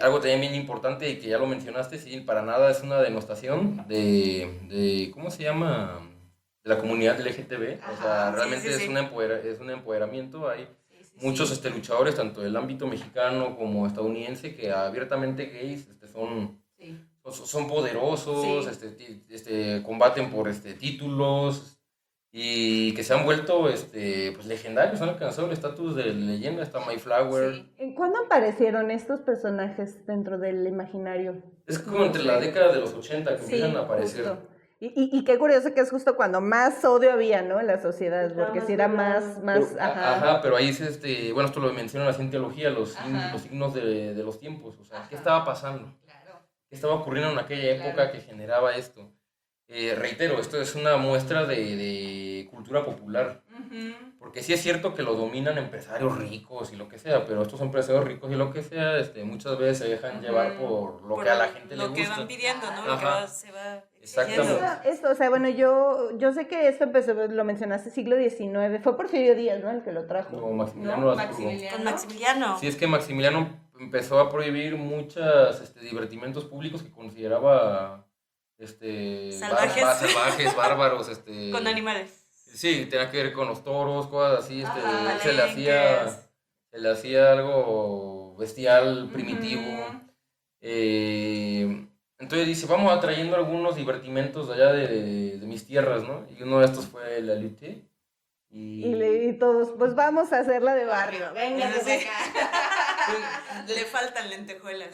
algo también bien importante y que ya lo mencionaste, sí, para nada es una denostación de ¿cómo se llama? De la comunidad LGTB. O sea, realmente es un empoderamiento. Hay muchos luchadores, tanto del ámbito mexicano como estadounidense, que abiertamente gays son poderosos, combaten por títulos y que se han vuelto pues legendarios, han alcanzado el estatus de leyenda. Está Mayflower. Sí. ¿Cuándo aparecieron estos personajes dentro del imaginario? Es como entre la década de los 80 que empiezan a aparecer. Justo. Y qué curioso que es justo cuando más odio había, ¿no? En la sociedad, porque si era más, pero ahí es bueno, esto lo mencionan así en teología, los signos de los tiempos, o sea, ¿qué estaba pasando? ¿Qué estaba ocurriendo en aquella época que generaba esto? Reitero, esto es una muestra de cultura popular, porque sí es cierto que lo dominan empresarios ricos y lo que sea, pero estos empresarios ricos y lo que sea, muchas veces se dejan llevar por lo que a la gente le gusta. Lo que van pidiendo, ¿no? Lo que se va exactamente. Esto, o sea, bueno, yo sé que esto empezó, lo mencionaste, siglo XIX, fue Porfirio Díaz, ¿no? El que lo trajo. No, Maximiliano Habsburgo. Con Maximiliano. Sí, es que Maximiliano empezó a prohibir muchos divertimentos públicos que consideraba salvajes, bárbaros, con animales. Sí, tenía que ver con los toros, cosas así, se le hacía algo bestial, primitivo. Entonces dice, vamos atrayendo algunos divertimentos de allá de mis tierras, ¿no? Y uno de estos fue la lutte. Y todos, pues vamos a hacerla de barrio. Venga, Le faltan lentejuelas.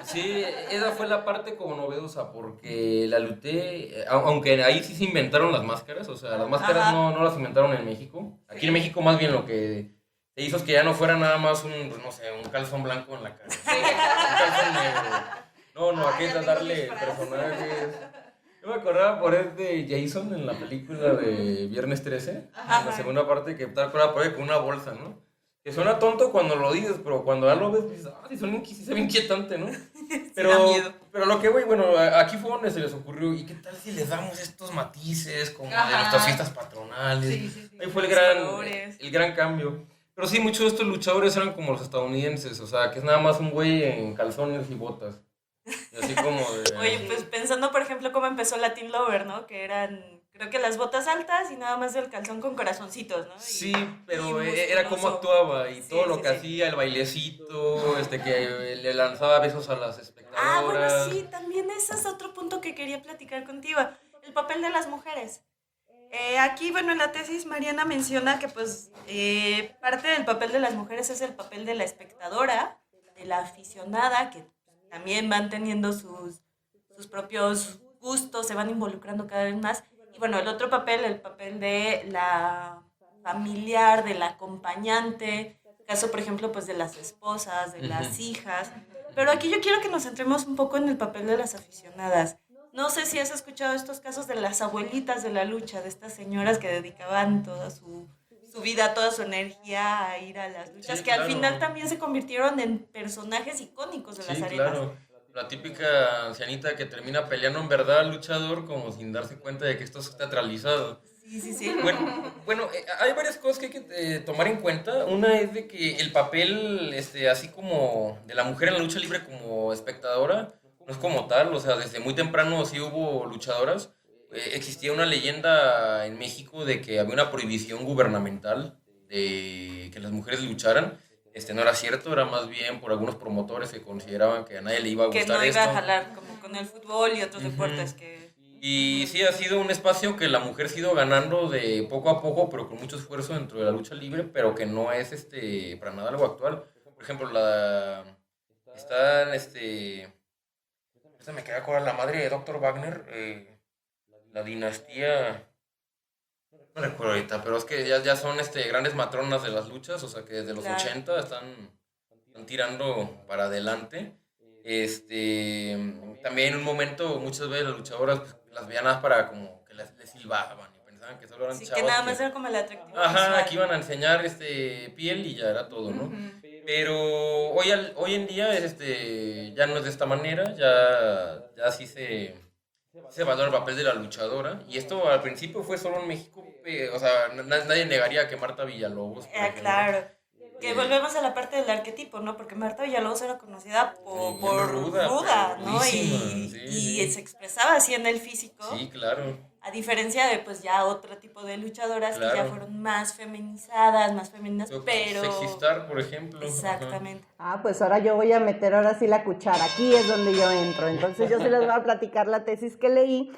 Sí, esa fue la parte como novedosa, porque la lutte, aunque ahí sí se inventaron las máscaras, o sea, las máscaras no las inventaron en México. Aquí en México más bien lo que se hizo es que ya no fuera nada más un calzón blanco en la cara. Un calzón negro. No, aquí es darle personajes. Yo me acordaba por Jason en la película de Viernes 13, en la segunda parte, que te acordaba por ahí con una bolsa, ¿no? Que suena tonto cuando lo dices, pero cuando ya lo ves, dices, sí se ve inquietante, ¿no? Pero lo que, bueno, aquí fue donde se les ocurrió, ¿y qué tal si les damos estos matices como de nuestras fiestas patronales? Ahí fue el gran cambio. Pero sí, muchos de estos luchadores eran como los estadounidenses, o sea, que es nada más un güey en calzones y botas. Y así como de... Oye, pues pensando, por ejemplo, cómo empezó Latin Lover, ¿no? Que eran, creo que las botas altas y nada más el calzón con corazoncitos, ¿no? Sí, pero era como actuaba y todo lo que hacía, el bailecito, que le lanzaba besos a las espectadoras. Bueno, sí, también ese es otro punto que quería platicar contigo, el papel de las mujeres. Aquí, bueno, en la tesis Mariana menciona que pues parte del papel de las mujeres es el papel de la espectadora, de la aficionada, que también van teniendo sus propios gustos, se van involucrando cada vez más. Y bueno, el otro papel, el papel de la familiar, de la acompañante, caso por ejemplo pues de las esposas, de las hijas. Pero aquí yo quiero que nos centremos un poco en el papel de las aficionadas. No sé si has escuchado estos casos de las abuelitas de la lucha, de estas señoras que dedicaban toda su vida, toda su energía a ir a las luchas, que al final también se convirtieron en personajes icónicos de las arenas. Claro. La típica ancianita que termina peleando en verdad al luchador como sin darse cuenta de que esto es teatralizado. Sí. Bueno, hay varias cosas que hay que tomar en cuenta. Una es de que el papel, así como de la mujer en la lucha libre como espectadora, no es como tal, o sea, desde muy temprano sí hubo luchadoras. Existía una leyenda en México de que había una prohibición gubernamental de que las mujeres lucharan. No era cierto, era más bien por algunos promotores que consideraban que a nadie le iba a gustar esto. Que no iba a jalar, como con el fútbol y otros deportes que... Y sí, ha sido un espacio que la mujer ha ido ganando de poco a poco, pero con mucho esfuerzo dentro de la lucha libre, pero que no es para nada algo actual. Por ejemplo, me queda con la madre de Dr. Wagner, la dinastía... No recuerdo ahorita, pero es que ya son grandes matronas de las luchas, o sea que desde los 80 están tirando para adelante. También en un momento muchas veces las luchadoras pues, las veían nada para como que les silbaban y pensaban que solo eran chavos. Sí, que nada más era como el atractivo. Aquí iban a enseñar piel y ya era todo, ¿no? Pero hoy en día ya no es de esta manera, ya sí se valora el papel de la luchadora, y esto al principio fue solo en México, o sea, nadie negaría que Marta Villalobos, claro. Que volvemos a la parte del arquetipo, ¿no? Porque Marta Villalobos era conocida por ruda, ruda, ¿no? rudísima, Y se expresaba así en el físico. Sí, claro. A diferencia de, pues, ya otro tipo de luchadoras que ya Claro. fueron más feminizadas, más femeninas, pero... Sexistar, por ejemplo. Exactamente. Pues ahora yo voy a meter ahora sí la cuchara. Aquí es donde yo entro. Entonces yo sí les voy a platicar la tesis que leí.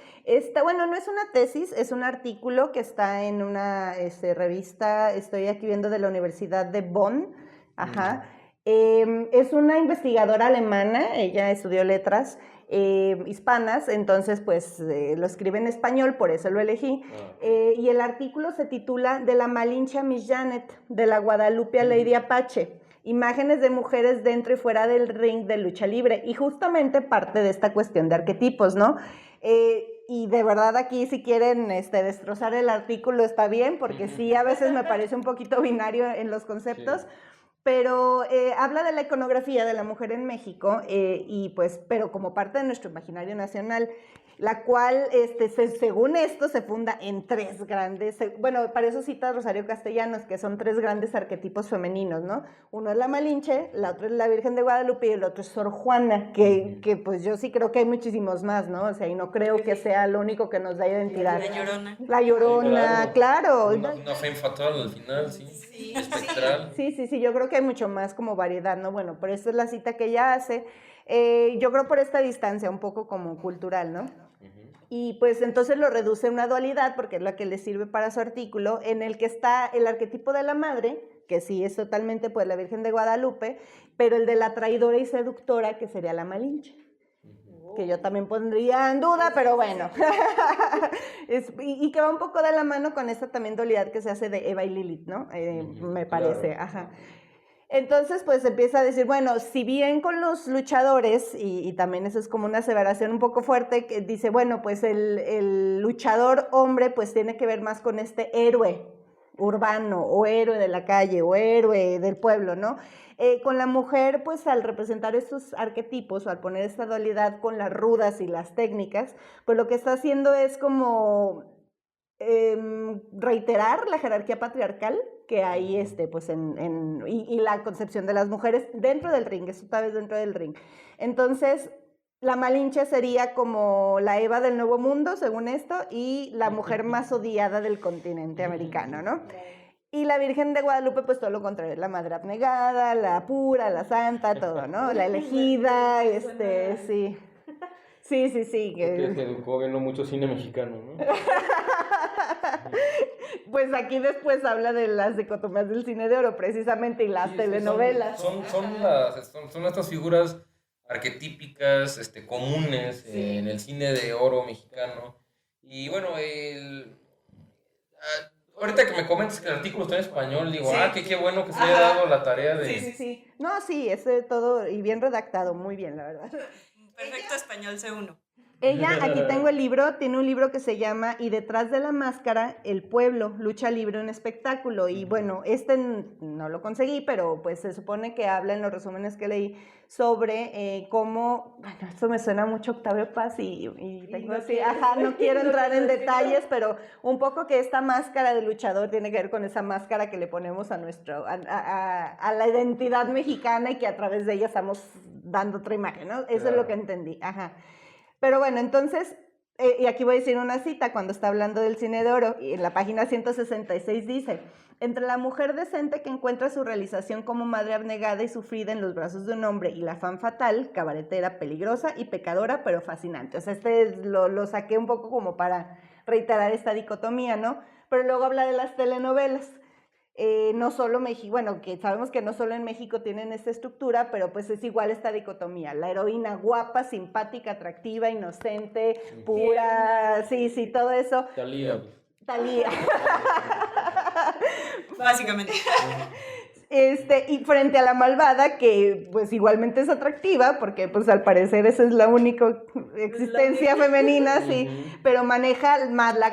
Bueno, no es una tesis, es un artículo que está en una revista, estoy aquí viendo, de la Universidad de Bonn. Ajá. Es una investigadora alemana, ella estudió letras hispanas, entonces pues lo escribe en español, por eso lo elegí. Y el artículo se titula De la Malinche a Miss Janet, de la Guadalupe a Lady Apache. Imágenes de mujeres dentro y fuera del ring de lucha libre, y justamente parte de esta cuestión de arquetipos, ¿no? Y de verdad aquí si quieren destrozar el artículo está bien, porque sí, a veces me parece un poquito binario en los conceptos, pero habla de la iconografía de la mujer en México, y pues, pero como parte de nuestro imaginario nacional, la cual, según esto, se funda en tres grandes, bueno, para eso cita Rosario Castellanos, que son tres grandes arquetipos femeninos, ¿no? Uno es la Malinche, la otra es la Virgen de Guadalupe y el otro es Sor Juana, que pues yo sí creo que hay muchísimos más, ¿no? O sea, y no creo que sea lo único que nos da identidad. La Llorona. La Llorona, Sí, claro. Una femme fatal al final, sí. Espectral. Sí, yo creo que hay mucho más como variedad, ¿no? Bueno, pero esta es la cita que ella hace, yo creo por esta distancia un poco como cultural, ¿no? Y pues entonces lo reduce a una dualidad, porque es la que le sirve para su artículo, en el que está el arquetipo de la madre, que sí es totalmente pues la Virgen de Guadalupe, pero el de la traidora y seductora, que sería la Malinche, que yo también pondría en duda, pero bueno. Y que va un poco de la mano con esta también dualidad que se hace de Eva y Lilith, ¿no? Me parece, ajá. Entonces, pues empieza a decir, bueno, si bien con los luchadores, y también eso es como una aseveración un poco fuerte, que dice, bueno, pues el luchador hombre pues tiene que ver más con este héroe urbano, o héroe de la calle, o héroe del pueblo, ¿no? Con la mujer, pues al representar estos arquetipos, o al poner esta dualidad con las rudas y las técnicas, pues lo que está haciendo es como reiterar la jerarquía patriarcal que hay pues y la concepción de las mujeres dentro del ring, eso tal vez dentro del ring. Entonces, la Malinche sería como la Eva del Nuevo Mundo, según esto, y la mujer más odiada del continente americano, ¿no? Y la Virgen de Guadalupe, pues todo lo contrario, la madre abnegada, la pura, la santa, todo, ¿no? La elegida, sí. Sí. Que se educó viendo mucho cine mexicano, ¿no? Pues aquí después habla de las dicotomías del cine de oro, precisamente, y las telenovelas. Son estas figuras arquetípicas, comunes en el cine de oro mexicano. Y bueno, ahorita que me comentas que el artículo está en español, digo, qué bueno que se haya dado la tarea de... Sí. No, sí, es todo y bien redactado, muy bien, la verdad. Perfecto español C1. Ella, aquí tengo el libro, tiene un libro que se llama Y detrás de la máscara, el pueblo, lucha libre, un espectáculo. Y bueno, no lo conseguí, pero pues se supone que habla en los resúmenes que leí sobre cómo, bueno, esto me suena mucho Octavio Paz y tengo así, no quiero entrar en detalles, pero un poco que esta máscara de luchador tiene que ver con esa máscara que le ponemos a la identidad mexicana, y que a través de ella estamos dando otra imagen, ¿no? Eso es lo que entendí, Pero bueno, entonces, y aquí voy a decir una cita cuando está hablando del cine de oro, y en la página 166 dice: entre la mujer decente que encuentra su realización como madre abnegada y sufrida en los brazos de un hombre, y la femme fatal, cabaretera, peligrosa y pecadora, pero fascinante. O sea, lo saqué un poco como para reiterar esta dicotomía, ¿no? Pero luego habla de las telenovelas. No solo México, bueno, que sabemos que no solo en México tienen esta estructura, pero pues es igual esta dicotomía, la heroína guapa, simpática, atractiva, inocente, pura, sí, todo eso. Talía. Básicamente. Y frente a la malvada, que pues igualmente es atractiva, porque pues al parecer esa es la única existencia femenina, sí, pero maneja más la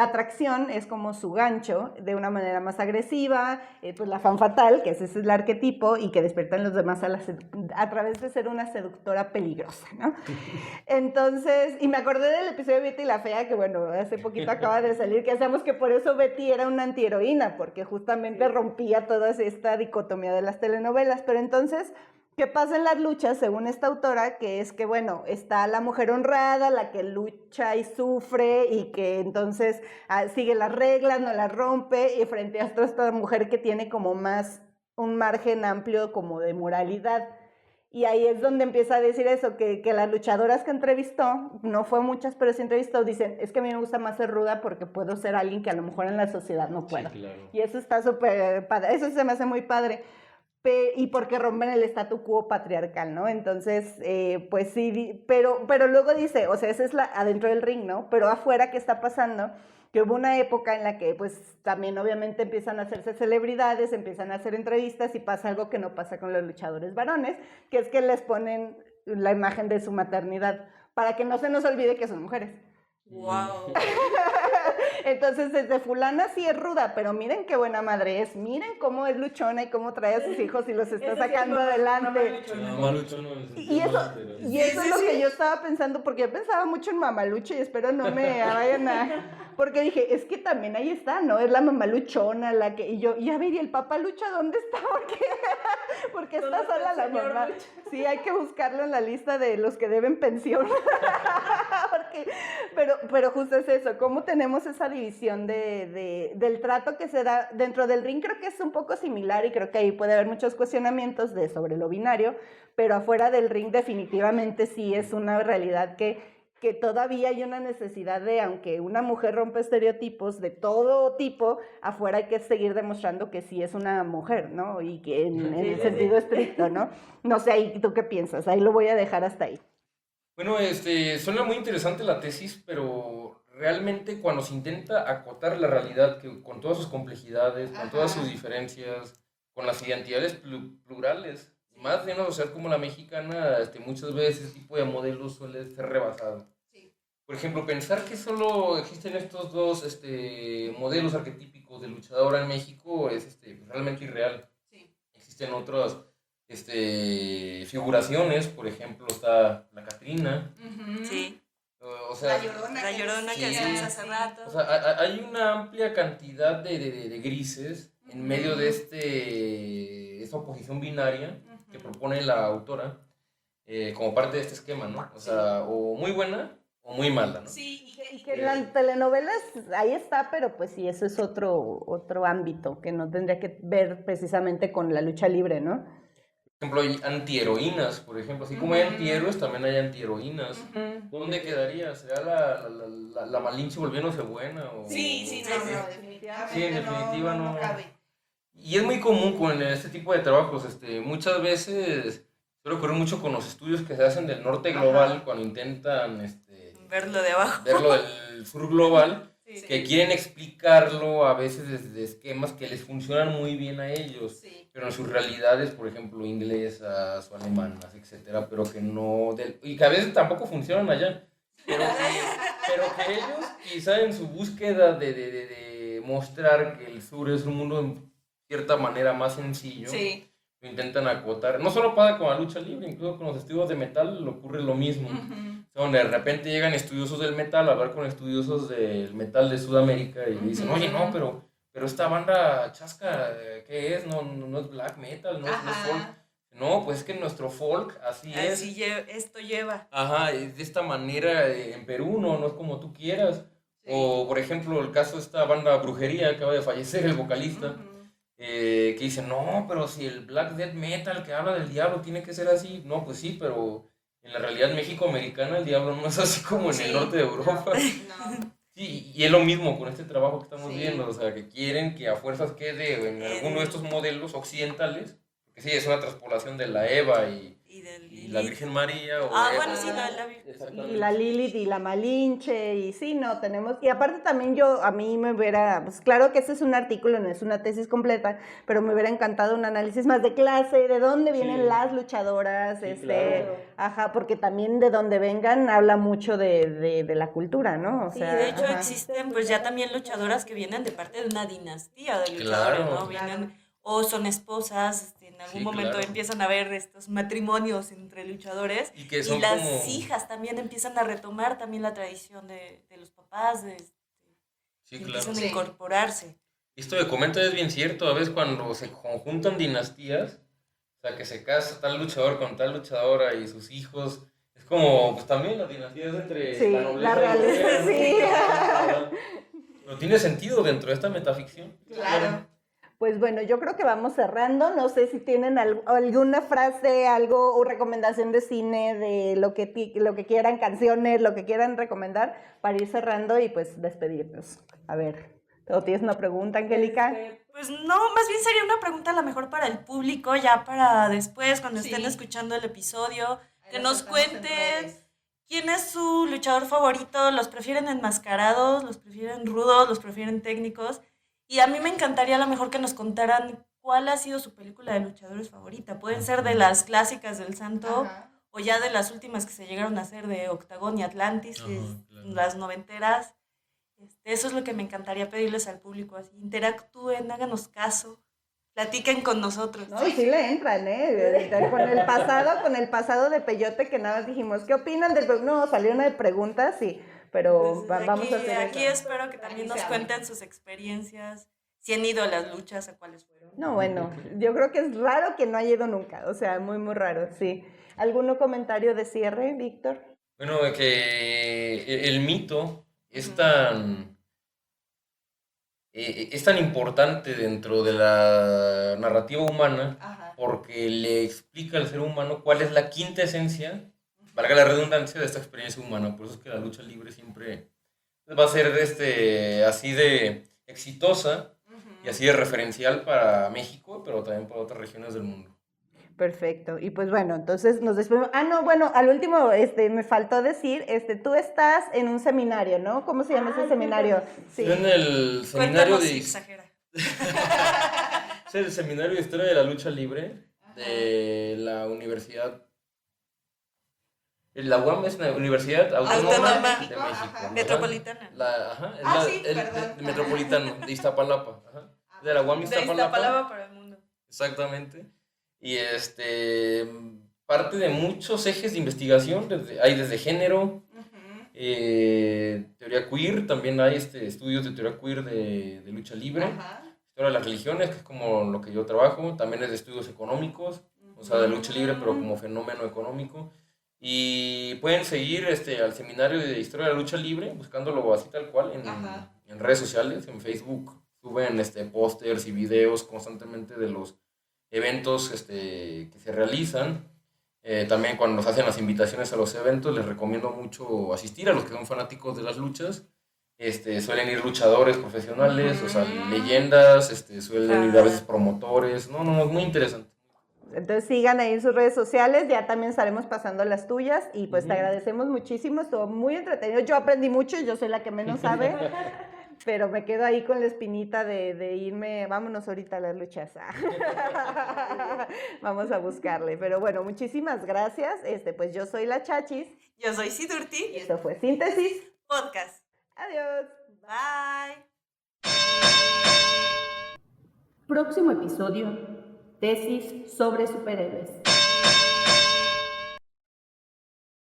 atracción es como su gancho, de una manera más agresiva, pues la femme fatal, que ese es el arquetipo, y que despierta en los demás a través de ser una seductora peligrosa, ¿no? Entonces, y me acordé del episodio de Betty la Fea, que bueno, hace poquito acaba de salir, que hacemos que por eso Betty era una antiheroína, porque justamente rompía ella toda esta dicotomía de las telenovelas. Pero entonces, ¿qué pasa en las luchas, según esta autora? Que es que, bueno, está la mujer honrada, la que lucha y sufre y que entonces sigue las reglas, no las rompe, y frente a esta mujer que tiene como más un margen amplio como de moralidad. Y ahí es donde empieza a decir eso, que las luchadoras que entrevistó, no fue muchas, pero sí entrevistó, dicen, es que a mí me gusta más ser ruda porque puedo ser alguien que a lo mejor en la sociedad no puedo. Sí, claro. Y eso está súper padre, eso se me hace muy padre. Y porque rompen el statu quo patriarcal, ¿no? Entonces, pues sí, pero luego dice, o sea, esa es adentro del ring, ¿no? Pero afuera, ¿qué está pasando? Que hubo una época en la que, pues, también obviamente empiezan a hacerse celebridades, empiezan a hacer entrevistas y pasa algo que no pasa con los luchadores varones, que es que les ponen la imagen de su maternidad para que no se nos olvide que son mujeres. ¡Wow! Entonces, desde fulana sí es ruda, pero miren qué buena madre es, miren cómo es luchona y cómo trae a sus hijos y los está sacando adelante. Y eso es lo que yo estaba pensando, porque yo pensaba mucho en Mamalucho y espero no me vayan a... Porque dije, es que también ahí está, ¿no? Es la mamaluchona, la que... Y yo, y a ver, ¿y el papalucha dónde está? Porque está sola la mamá. Sí, hay que buscarlo en la lista de los que deben pensión. Pero justo es eso, cómo tenemos esa división del trato que se da dentro del ring. Creo que es un poco similar y creo que ahí puede haber muchos cuestionamientos sobre lo binario, pero afuera del ring definitivamente sí es una realidad que todavía hay una necesidad de, aunque una mujer rompe estereotipos de todo tipo, afuera hay que seguir demostrando que sí es una mujer, ¿no? Y que en el sentido estricto, ¿no? No sé, ahí, ¿tú qué piensas? Ahí lo voy a dejar hasta ahí. Bueno, suena muy interesante la tesis, pero realmente cuando se intenta acotar la realidad, que con todas sus complejidades, con todas sus diferencias, con las identidades plurales, más de una sociedad como la mexicana, muchas veces ese tipo de modelos suele ser rebasado. Sí. Por ejemplo, pensar que solo existen estos dos modelos arquetípicos de luchadora en México es realmente irreal. Sí. Existen otras figuraciones, por ejemplo, está la Catrina. Uh-huh. Sí. O sea, la Llorona que hacemos hace rato. O sea, hay una amplia cantidad de grises en medio de esta oposición binaria que propone la autora como parte de este esquema, ¿no? O sea, o muy buena o muy mala, ¿no? Sí, y que en las telenovelas ahí está, pero pues sí, eso es otro ámbito que no tendría que ver precisamente con la lucha libre, ¿no? Por ejemplo, hay antiheroínas, por ejemplo. Así como hay antihéroes, también hay antiheroínas. ¿Dónde quedaría? ¿Será la Malinche volviéndose buena? O, Sí, definitivamente. Sí, en definitiva no cabe. Y es muy común con este tipo de trabajos. Muchas veces suele ocurrir mucho con los estudios que se hacen del norte global, cuando intentan verlo de abajo. Verlo del sur global. Sí. Que quieren explicarlo a veces desde esquemas que les funcionan muy bien a ellos, pero en sus realidades, por ejemplo, inglesas o alemanas, etcétera, pero que no... y que a veces tampoco funcionan allá, pero que ellos, quizá en su búsqueda de mostrar que el sur es un mundo en cierta manera más sencillo, lo intentan acotar. No solo pasa con la lucha libre, incluso con los estudios de metal ocurre lo mismo. Donde de repente llegan estudiosos del metal a hablar con estudiosos del metal de Sudamérica y dicen, oye, no, pero esta banda chasca, ¿qué es? No es black metal, no es folk. No, pues es que nuestro folk así es. Esto lleva. Ajá, de esta manera en Perú, no es como tú quieras. Sí. O, por ejemplo, el caso de esta banda Brujería, acaba de fallecer el vocalista, que dice, no, pero si el black death metal que habla del diablo tiene que ser así. No, pues sí, pero... en la realidad mexicoamericana el diablo no es así como en el norte de Europa. No. Sí, y es lo mismo con este trabamo que estamos viendo, o sea, que quieren que a fuerzas quede en alguno de estos modelos occidentales, porque sí, es una transpolación de la Eva y la Virgen María. O bueno, sí, la Virgen. Y la Lilith y la Malinche, y sí, no, tenemos... Y aparte también a mí me hubiera... Pues claro que ese es un artículo, no es una tesis completa, pero me hubiera encantado un análisis más de clase, de dónde vienen las luchadoras, claro. Ajá, porque también de donde vengan habla mucho de la cultura, ¿no? O sea, de hecho existen pues ya también luchadoras que vienen de parte de una dinastía de luchadores, claro, ¿no? Vienen, o son esposas, en algún momento empiezan a haber estos matrimonios entre luchadores y las hijas también empiezan a retomar también la tradición de los papás, empiezan a incorporarse. Esto que comenta es bien cierto, a veces cuando se conjuntan dinastías, o sea, que se casa tal luchador con tal luchadora y sus hijos, es como, pues también las dinastías entre Sí, la nobleza la realeza, y la sí. Pero tiene sentido dentro de esta metaficción. Claro. Pues bueno, yo creo que vamos cerrando. No sé si tienen alguna frase, algo o recomendación de cine, de lo que quieran, canciones, lo que quieran recomendar para ir cerrando y pues despedirnos. A ver, ¿tú tienes una pregunta, Angélica? Pues no, más bien sería una pregunta a lo mejor para el público, ya para después, cuando Sí. estén escuchando el episodio, Ahí que lo nos soltamos en cuenten redes. quién es su luchador favorito, los prefieren enmascarados, los prefieren rudos, los prefieren técnicos. Y a mí me encantaría a lo mejor que nos contaran cuál ha sido su película de luchadores favorita. Pueden ser de las clásicas del Santo Ajá. o ya de las últimas que se llegaron a hacer de Octagón y Atlantis, Ajá, claro. las noventeras. Eso es lo que me encantaría pedirles al público, así, interactúen, háganos caso, platiquen con nosotros. No, y sí le entran, con el pasado de Peyote que nada más dijimos, ¿qué opinan del? No, salió una de preguntas, sí, pero Entonces, vamos a hacer aquí eso. espero que también Aquí nos se cuenten sus experiencias, si han ido a las luchas, a cuáles fueron. No, bueno, yo creo que es raro que no haya ido nunca, o sea, muy, muy raro, sí. ¿Algún comentario de cierre, Víctor? Bueno, de que el mito es tan importante dentro de la narrativa humana Ajá. porque le explica al ser humano cuál es la quinta esencia, valga la redundancia, de esta experiencia humana. Por eso es que la lucha libre siempre va a ser así de exitosa y así de referencial para México, pero también para otras regiones del mundo. Perfecto. Y pues bueno, entonces nos despedimos. Ah, no, bueno, al último, me faltó decir, tú estás en un seminario, ¿no? ¿Cómo se llama ese seminario? Sí. Estoy en el seminario Cuéntanos, de exagera. es el seminario de historia de la lucha libre de la universidad. La UAM es una universidad autónoma Autónoma. de México. Ajá. Ajá. Metropolitana. Es perdón. el metropolitano de Iztapalapa. Ajá. De la UAM De Iztapalapa. Iztapalapa para el mundo. Exactamente. Y parte de muchos ejes de investigación, hay desde género, teoría queer, también hay estudios de teoría queer de lucha libre, Ajá. historia de las religiones, que es como lo que yo trabajo, también es de estudios económicos, o sea, de lucha libre, pero como fenómeno económico. Y pueden seguir al seminario de historia de la lucha libre, buscándolo así tal cual Ajá. en redes sociales, en Facebook. Suben pósters y videos constantemente de los eventos que se realizan. También cuando nos hacen las invitaciones a los eventos, les recomiendo mucho asistir a los que son fanáticos de las luchas. Suelen ir luchadores profesionales, o sea, leyendas, suelen ir a veces promotores. No, es muy interesante. Entonces sigan ahí en sus redes sociales, ya también estaremos pasando las tuyas y pues te agradecemos muchísimo, estuvo muy entretenido, yo aprendí mucho, yo soy la que menos sabe, pero me quedo ahí con la espinita de irme, vámonos ahorita a las luchas, vamos a buscarle, pero bueno, muchísimas gracias, pues yo soy la Chachis, Yo soy Sidurti. y esto fue Síntesis, Podcast. adiós. Bye. Próximo episodio, tesis sobre superhéroes.